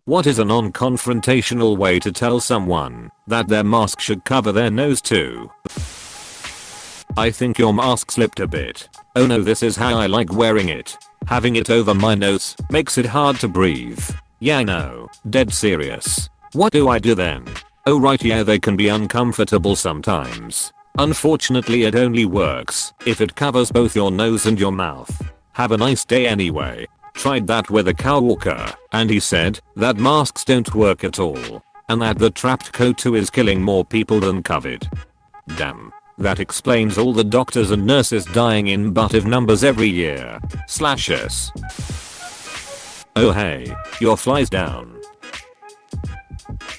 What is a non-confrontational way to tell someone that their mask should cover their nose too? I think your mask slipped a bit. Oh no, this is how I like wearing it. Having it over my nose makes it hard to breathe. Yeah, no, dead serious. What do I do then? Oh right, yeah, they can be uncomfortable sometimes. Unfortunately, it only works if it covers both your nose and your mouth. Have a nice day anyway. Tried that with a coworker, and he said that masks don't work at all, and that the trapped CO2 is killing more people than COVID. Damn. That explains all the doctors and nurses dying in butt-of numbers every year. /s. Oh hey, your fly's down.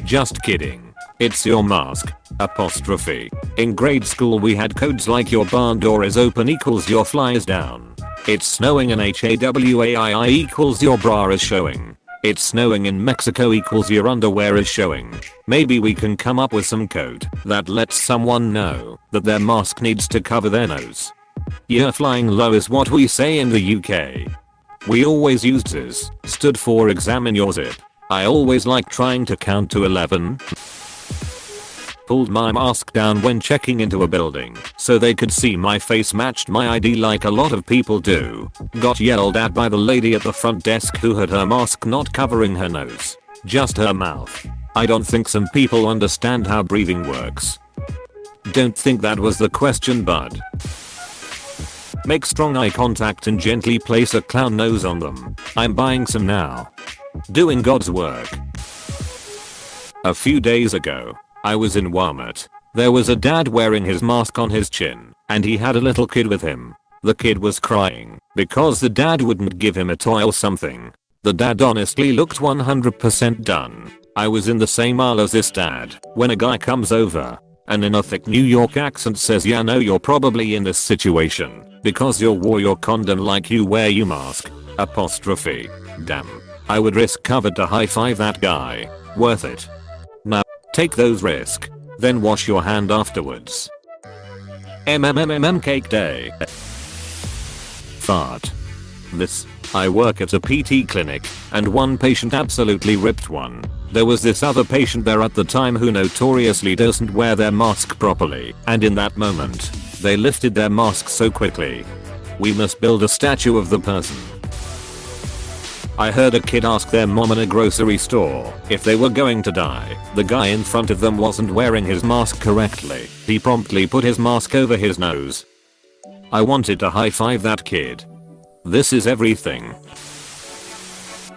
Just kidding. It's your mask. Apostrophe. In grade school we had codes like your barn door is open equals your fly is down. It's snowing in Hawaii equals your bra is showing. It's snowing in Mexico equals your underwear is showing. Maybe we can come up with some code that lets someone know that their mask needs to cover their nose. Yeah, flying low is what we say in the UK. We always used this, stood for examine your zip. I always like trying to count to 11. Pulled my mask down when checking into a building so they could see my face matched my ID like a lot of people do. Got yelled at by the lady at the front desk who had her mask not covering her nose, just her mouth. I don't think some people understand how breathing works. Don't think that was the question, bud. Make strong eye contact and gently place a clown nose on them. I'm buying some now. Doing God's work. A few days ago, I was in Walmart. There was a dad wearing his mask on his chin, and he had a little kid with him. The kid was crying because the dad wouldn't give him a toy or something. The dad honestly looked 100% done. I was in the same aisle as this dad when a guy comes over and in a thick New York accent says, "Yeah, no, you're probably in this situation because you wore your condom like you wear your mask." Apostrophe. Damn. I would risk covered to high five that guy. Worth it. Now, take those risks, then wash your hand afterwards. Cake day. Fart. I work at a PT clinic, and one patient absolutely ripped one. There was this other patient there at the time who notoriously doesn't wear their mask properly, and in that moment, they lifted their mask so quickly. We must build a statue of the person. I heard a kid ask their mom in a grocery store if they were going to die. The guy in front of them wasn't wearing his mask correctly. He promptly put his mask over his nose. I wanted to high five that kid. This is everything.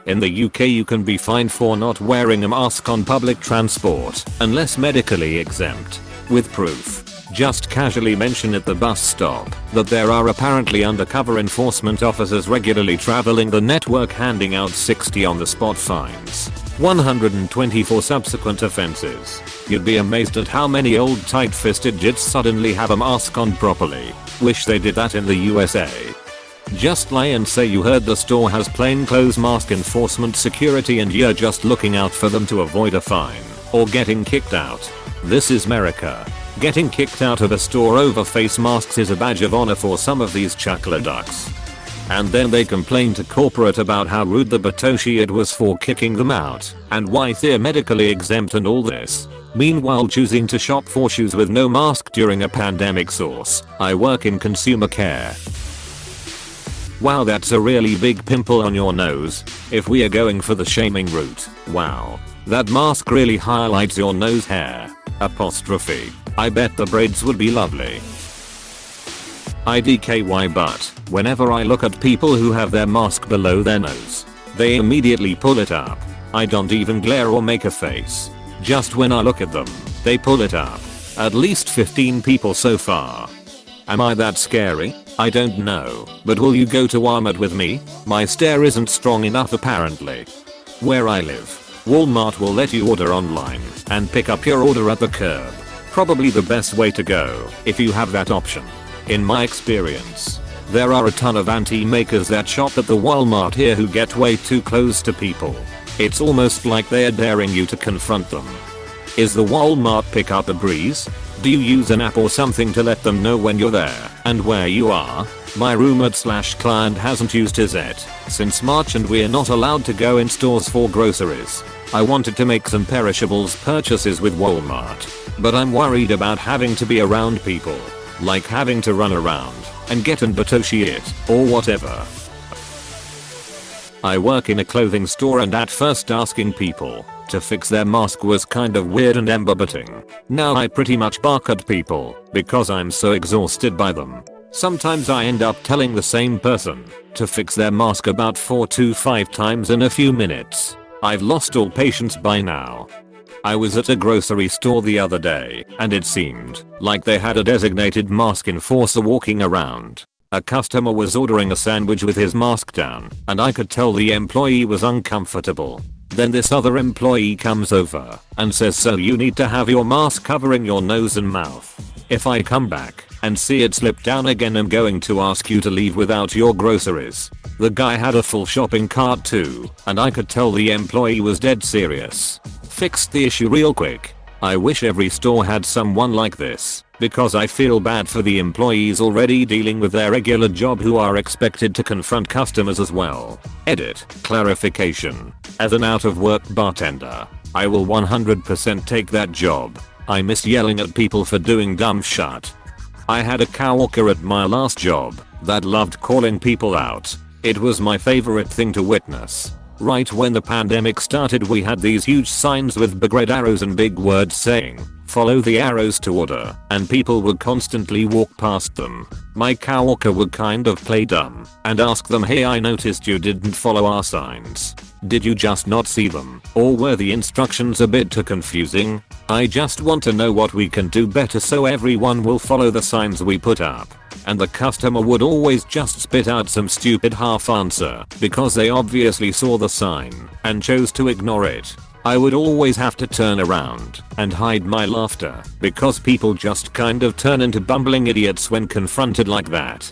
In the UK you can be fined for not wearing a mask on public transport unless medically exempt. With proof. Just casually mention at the bus stop that there are apparently undercover enforcement officers regularly traveling the network handing out 60 on the spot fines, 120 for subsequent offenses. You'd be amazed at how many old tight-fisted jits suddenly have a mask on properly. Wish they did that in the USA. Just lie and say you heard the store has plainclothes mask enforcement security and you're just looking out for them to avoid a fine or getting kicked out. This is America. Getting kicked out of a store over face masks is a badge of honor for some of these chuckler ducks. And then they complain to corporate about how rude the Batoshi it was for kicking them out, and why they're medically exempt and all this. Meanwhile choosing to shop for shoes with no mask during a pandemic source. I work in consumer care. Wow, that's a really big pimple on your nose. If we are going for the shaming route, wow. That mask really highlights your nose hair. Apostrophe. I bet the braids would be lovely. IDKY, but whenever I look at people who have their mask below their nose, they immediately pull it up. I don't even glare or make a face. Just when I look at them, they pull it up. At least 15 people so far. Am I that scary? I don't know, but will you go to Walmart with me? My stare isn't strong enough apparently. Where I live, Walmart will let you order online and pick up your order at the curb. Probably the best way to go if you have that option. In my experience, there are a ton of anti-makers that shop at the Walmart here who get way too close to people. It's almost like they're daring you to confront them. Is the Walmart pickup a breeze? Do you use an app or something to let them know when you're there and where you are? My roommate/client hasn't used his yet since March and we're not allowed to go in stores for groceries. I wanted to make some perishables purchases with Walmart, but I'm worried about having to be around people, like having to run around and get an it or whatever. I work in a clothing store, and at first asking people to fix their mask was kind of weird and embarrassing. Now I pretty much bark at people because I'm so exhausted by them. Sometimes I end up telling the same person to fix their mask about 4 to 5 times in a few minutes. I've lost all patience by now. I was at a grocery store the other day, and it seemed like they had a designated mask enforcer walking around. A customer was ordering a sandwich with his mask down, and I could tell the employee was uncomfortable. Then this other employee comes over and says, "So you need to have your mask covering your nose and mouth. If I come back and see it slip down again, I'm going to ask you to leave without your groceries." The guy had a full shopping cart too, and I could tell the employee was dead serious. Fixed the issue real quick. I wish every store had someone like this, because I feel bad for the employees already dealing with their regular job who are expected to confront customers as well. Edit. Clarification. As an out-of-work bartender, I will 100% take that job. I miss yelling at people for doing dumb shit. I had a coworker at my last job that loved calling people out. It was my favorite thing to witness. Right when the pandemic started, we had these huge signs with big red arrows and big words saying, "Follow the arrows to order," and people would constantly walk past them. My coworker would kind of play dumb and ask them, "Hey, I noticed you didn't follow our signs. Did you just not see them, or were the instructions a bit too confusing? I just want to know what we can do better so everyone will follow the signs we put up." And the customer would always just spit out some stupid half answer because they obviously saw the sign and chose to ignore it. I would always have to turn around and hide my laughter because people just kind of turn into bumbling idiots when confronted like that.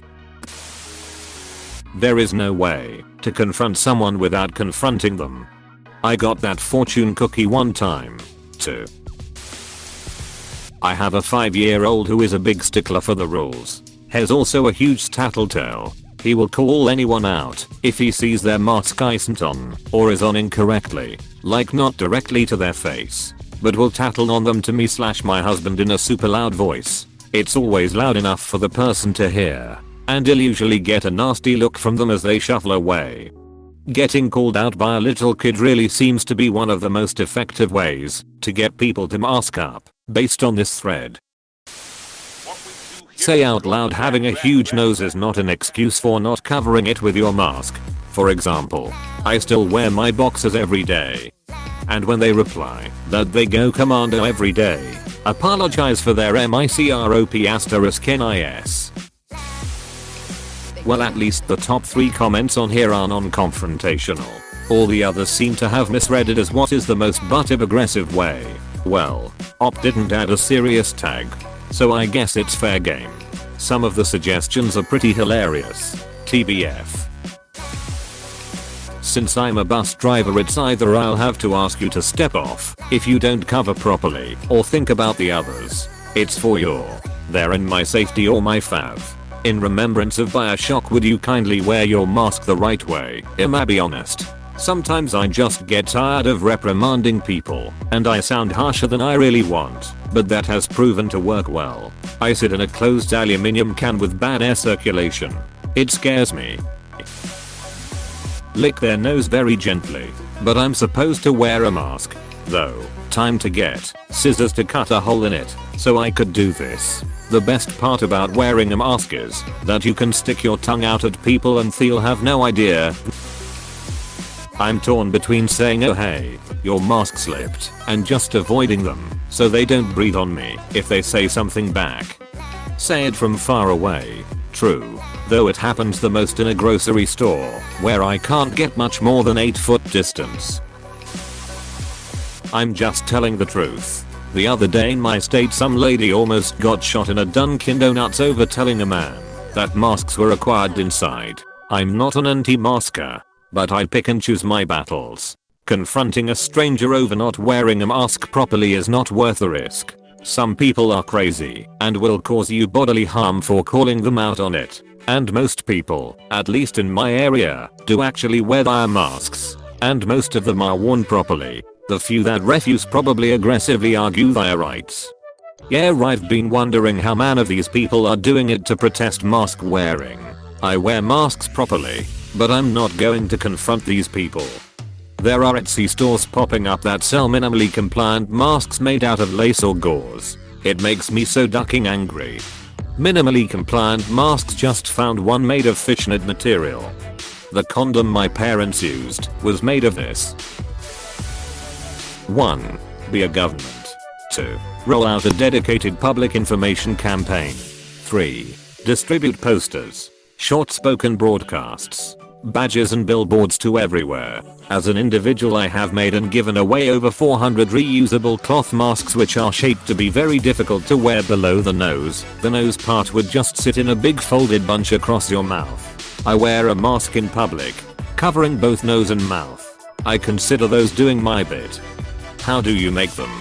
There is no way to confront someone without confronting them. I got that fortune cookie one time, too. I have a 5-year-old who is a big stickler for the rules. Has also a huge tattletale. He will call anyone out if he sees their mask isn't on or is on incorrectly, like not directly to their face, but will tattle on them to me/my husband in a super loud voice. It's always loud enough for the person to hear, and he'll usually get a nasty look from them as they shuffle away. Getting called out by a little kid really seems to be one of the most effective ways to get people to mask up, based on this thread. Say out loud having a huge nose is not an excuse for not covering it with your mask. For example, I still wear my boxers every day. And when they reply that they go commando every day, apologize for their microp***nis. Well, at least the top 3 comments on here are non-confrontational. All the others seem to have misread it as what is the most aggressive way. Well, Op didn't add a serious tag, so I guess it's fair game. Some of the suggestions are pretty hilarious. TBF. Since I'm a bus driver, it's either I'll have to ask you to step off if you don't cover properly, or think about the others. It's for their and my safety or my fav. In remembrance of Bioshock, would you kindly wear your mask the right way? I'ma be honest. Sometimes I just get tired of reprimanding people, and I sound harsher than I really want, but that has proven to work well. I sit in a closed aluminium can with bad air circulation. It scares me. Lick their nose very gently, but I'm supposed to wear a mask, though. Time to get scissors to cut a hole in it, so I could do this. The best part about wearing a mask is that you can stick your tongue out at people and they'll have no idea. I'm torn between saying, "Oh hey, your mask slipped," and just avoiding them so they don't breathe on me if they say something back. Say it from far away. True, though it happens the most in a grocery store where I can't get much more than 8-foot distance. I'm just telling the truth. The other day in my state, some lady almost got shot in a Dunkin' Donuts over telling a man that masks were required inside. I'm not an anti-masker, but I pick and choose my battles. Confronting a stranger over not wearing a mask properly is not worth the risk. Some people are crazy and will cause you bodily harm for calling them out on it. And most people, at least in my area, do actually wear their masks. And most of them are worn properly. The few that refuse probably aggressively argue their rights. Yeah, I've been wondering how many of these people are doing it to protest mask wearing. I wear masks properly, but I'm not going to confront these people. There are Etsy stores popping up that sell minimally compliant masks made out of lace or gauze. It makes me so ducking angry. Minimally compliant masks, just found one made of fishnet material. The condom my parents used was made of this. 1. Be a government. 2. Roll out a dedicated public information campaign. 3. Distribute posters, short-spoken broadcasts, badges and billboards to everywhere. As an individual, I have made and given away over 400 reusable cloth masks which are shaped to be very difficult to wear below the nose. The nose part would just sit in a big folded bunch across your mouth. I wear a mask in public, covering both nose and mouth. I consider those doing my bit. How do you make them?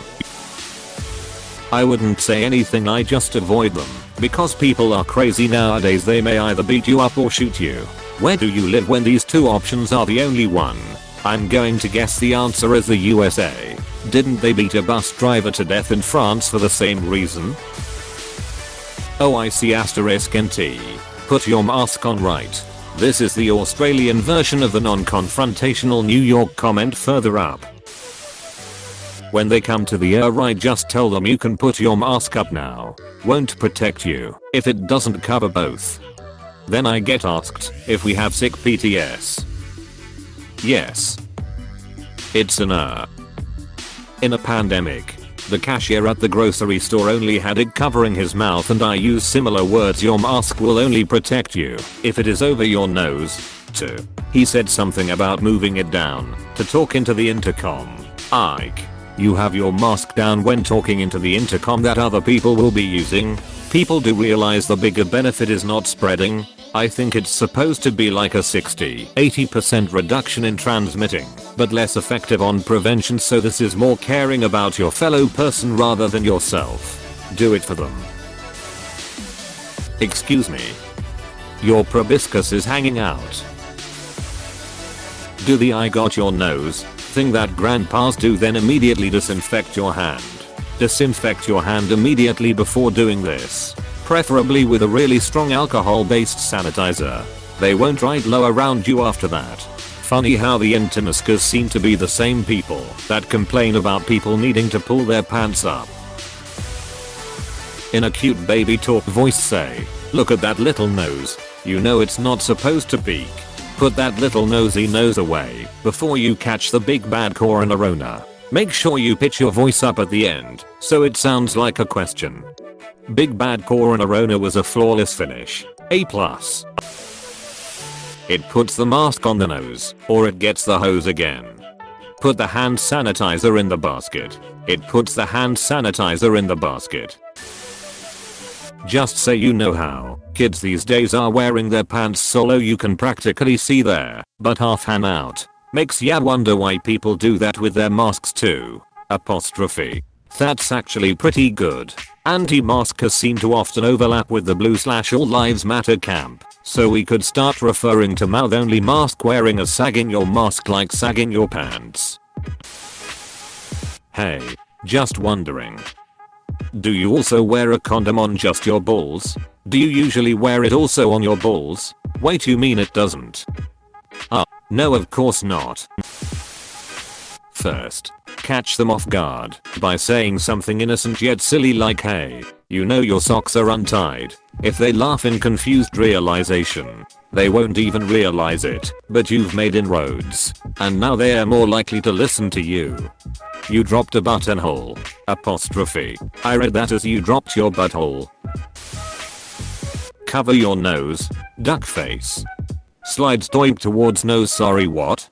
I wouldn't say anything, I just avoid them. Because people are crazy nowadays, they may either beat you up or shoot you. Where do you live when these two options are the only one? I'm going to guess the answer is the USA. Didn't they beat a bus driver to death in France for the same reason? Oh, I see *NT. Put your mask on, right. This is the Australian version of the non-confrontational New York comment further up. When they come to the right, just tell them you can put your mask up now. Won't protect you if it doesn't cover both. Then I get asked if we have sick PTS. Yes. It's an In a pandemic, the cashier at the grocery store only had it covering his mouth, and I use similar words. Your mask will only protect you if it is over your nose. 2. He said something about moving it down to talk into the intercom. Ike, you have your mask down when talking into the intercom that other people will be using. People do realize the bigger benefit is not spreading. I think it's supposed to be like a 60-80% reduction in transmitting, but less effective on prevention, so this is more caring about your fellow person rather than yourself. Do it for them. Excuse me. Your proboscis is hanging out. Do the "I got your nose" thing that grandpas do, then immediately disinfect your hand. Disinfect your hand immediately before doing this. Preferably with a really strong alcohol-based sanitizer. They won't ride low around you after that. Funny how the Antimaskers seem to be the same people that complain about people needing to pull their pants up. In a cute baby talk voice, say, "Look at that little nose. You know it's not supposed to peek. Put that little nosy nose away before you catch the big bad corona." Make sure you pitch your voice up at the end so it sounds like a question. Big bad corona was a flawless finish. A+. It puts the mask on the nose, or it gets the hose again. Put the hand sanitizer in the basket. It puts the hand sanitizer in the basket. Just say you know how. Kids these days are wearing their pants so low you can practically see their butt half hang out. Makes ya wonder why people do that with their masks too. Apostrophe. That's actually pretty good. Anti-maskers seem to often overlap with the blue/all lives matter camp, so we could start referring to mouth-only mask wearing as sagging your mask, like sagging your pants. Hey, just wondering. Do you also wear a condom on just your balls? Do you usually wear it also on your balls? Wait, you mean it doesn't? No, of course not. First, catch them off guard by saying something innocent yet silly like, "Hey, you know your socks are untied." If they laugh in confused realization, they won't even realize it, but you've made inroads, and now they are more likely to listen to you. You dropped a buttonhole. Apostrophe. I read that as you dropped your butthole. Cover your nose. Duck face. Slide stoip towards nose. Sorry, what?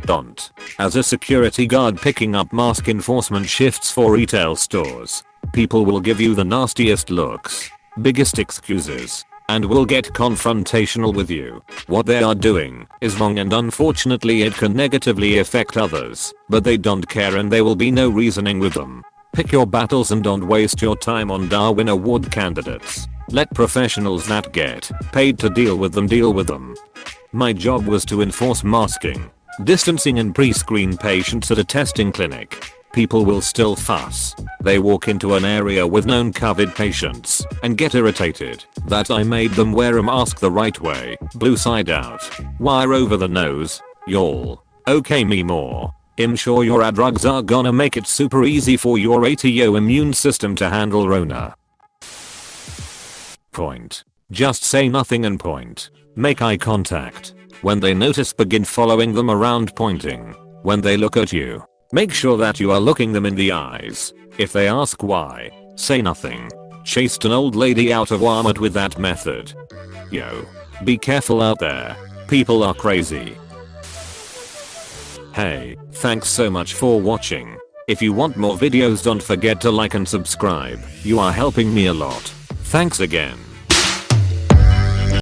Don't. As a security guard picking up mask enforcement shifts for retail stores, people will give you the nastiest looks, biggest excuses, and will get confrontational with you. What they are doing is wrong, and unfortunately it can negatively affect others, but they don't care and there will be no reasoning with them. Pick your battles and don't waste your time on Darwin Award candidates. Let professionals that get paid to deal with them deal with them. My job was to enforce masking. Distancing and pre-screen patients at a testing clinic. People will still fuss. They walk into an area with known COVID patients and get irritated that I made them wear a mask the right way, blue side out, wire over the nose, y'all. Okay, me more. I'm sure your drugs are gonna make it super easy for your ATO immune system to handle Rona. Point. Just say nothing and point. Make eye contact. When they notice, begin following them around pointing. When they look at you, make sure that you are looking them in the eyes. If they ask why, say nothing. Chased an old lady out of Walmart with that method. Yo. Be careful out there. People are crazy. Hey, thanks so much for watching. If you want more videos, don't forget to like and subscribe. You are helping me a lot. Thanks again.